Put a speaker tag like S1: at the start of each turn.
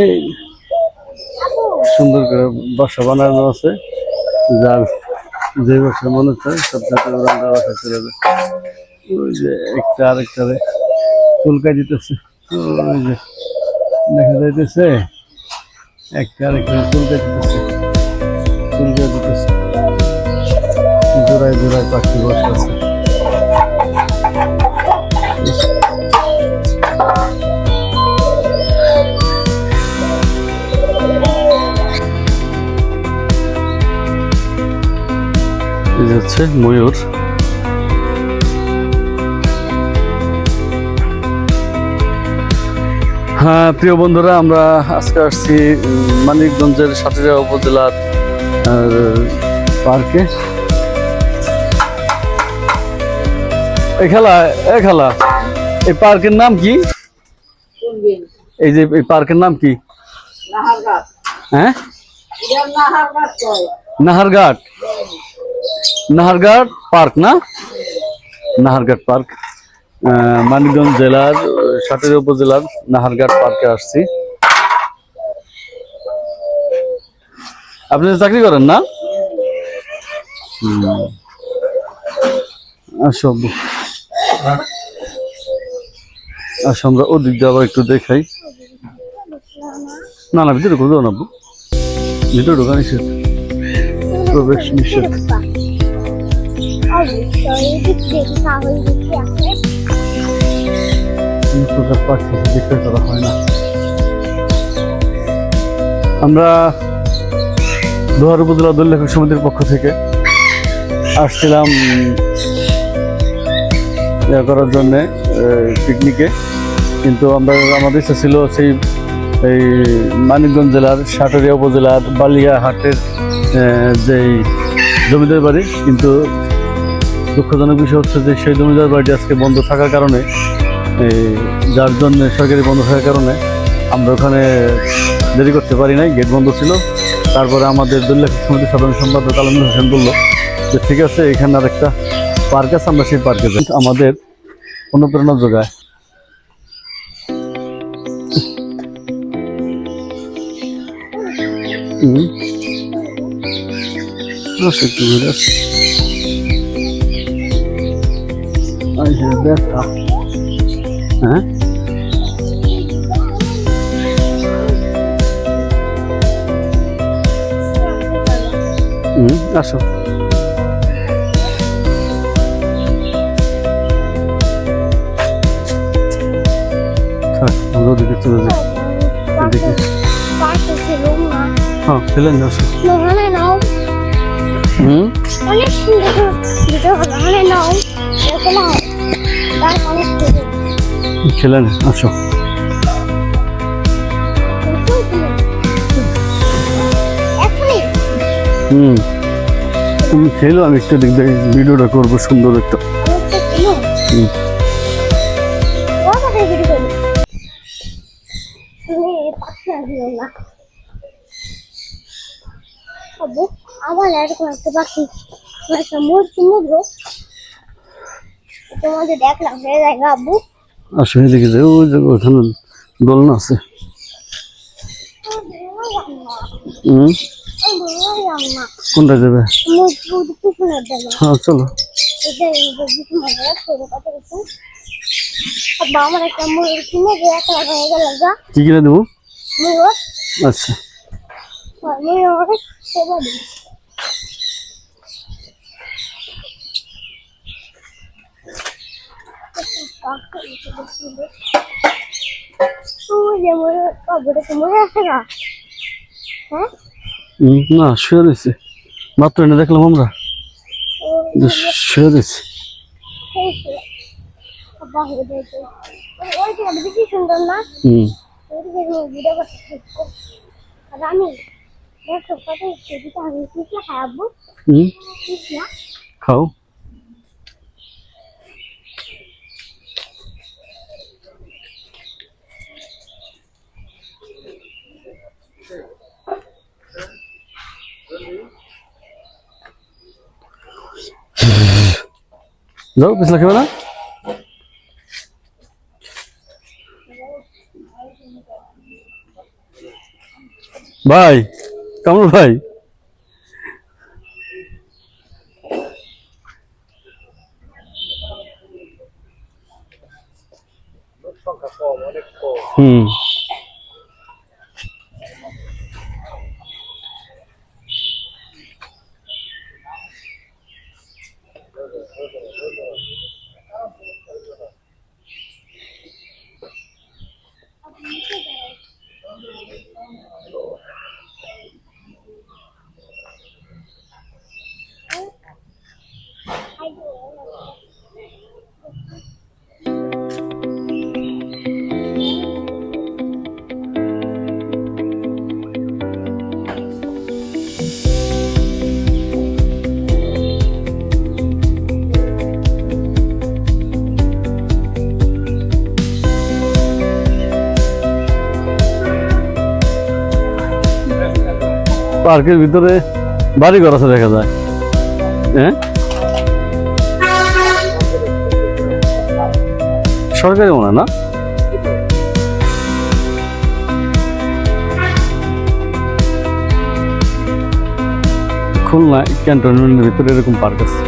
S1: এই সুন্দর করে বাসা বানানো আছে, যার যে বাসা মনে চায় সব জায়গায় ওরা বাসা চলে যাবে। ওই যে একটা আরেকটারে চুলকাই দিতেছে, ওই যে দেখা যাইতেছে একটা আরেকটা চুলকাই দিতেছে, চুলকাই দিতেছে। জোড়ায় জোড়ায় পাখি বসে আছে। এই হচ্ছে ময়ূর। হ্যাঁ প্রিয় বন্ধুরা, আমরা আজকে আসছি মানিকগঞ্জের সাতক্ষীরা উপজেলার পার্কে। এই খেলা এই পার্কের নাম কি? এই যে এই পার্কের নাম কি? হ্যাঁ, নাহারঘাট। নাহারঘাট পার্ক না? নাহারঘাট পার্ক, মানিকগঞ্জ জেলার সাতক্ষীরা উপজেলার নাহারঘাট পার্কে আসছি। আপনি চাকরি করেন না? আসো আসো, আমরা ওদিক দিয়ে আবার একটু দেখাই। না না, ভিতরে ঢুকো না, ভিতরে ঢোকা নিষেধ, প্রবেশ নিষেধ। পাখি বিক্রয় করা হয় না। আমরা দোহার উপজেলা দোল লেখক সমিতির পক্ষ থেকে আসছিলাম করার জন্যে পিকনিকে, কিন্তু আমাদের ইচ্ছা ছিল সেই এই মানিকগঞ্জ জেলার সাটুরিয়া উপজেলার বালিয়াহাটের যেই জমিদার বাড়ি, কিন্তু দুঃখজনক বিষয় হচ্ছে যে সেই জমিদার বাড়িটি আজকে বন্ধ থাকার কারণে, যার জন্য সরকারি বন্ধ থাকার কারণে আমরা ওখানে দেরি করতে পারি নাই, গেট বন্ধ ছিল। তারপরে আমাদের দোল লেখক সমিতির সাধারণ সম্পাদক আলমগীর হোসেন বলল যে ঠিক আছে, এখানে আর একটা পার্ক আছে, আমরা সেই পার্কে যাই, আমাদের অনুপ্রেরণা যোগায়। হ্যাঁ, আসো। আমরা ওদিকে চলে যাই। হ্যাঁ, খেলেন আসো। খেলেন আসো। তুমি খেলো, আমি একটু দিক দিয়ে ভিডিওটা করবো সুন্দর একটা। আবার এরকম একটা পাখি তোমাদের দেখলাম আব্বু। আসো এদিকে যে ওই যে ওখানে দোলনা আছে। কোনটা যাবে? হ্যাঁ চলো। কি কিনে দেবো? আচ্ছা, না শুয়ে রয়েছে, মাত্র এনে দেখলাম আমরা, শুয়ে রয়েছে। সুন্দর না? খাও। যাও, পিছলা খেবে না? ভাই, কামরুল ভাই, হুম, পার্কের ভিতরে বাড়ি ঘর আছে দেখা যায়। হ্যাঁ, সরকারি মনে হয় না? খুলনা ক্যান্টনমেন্টের ভিতরে এরকম পার্ক আছে।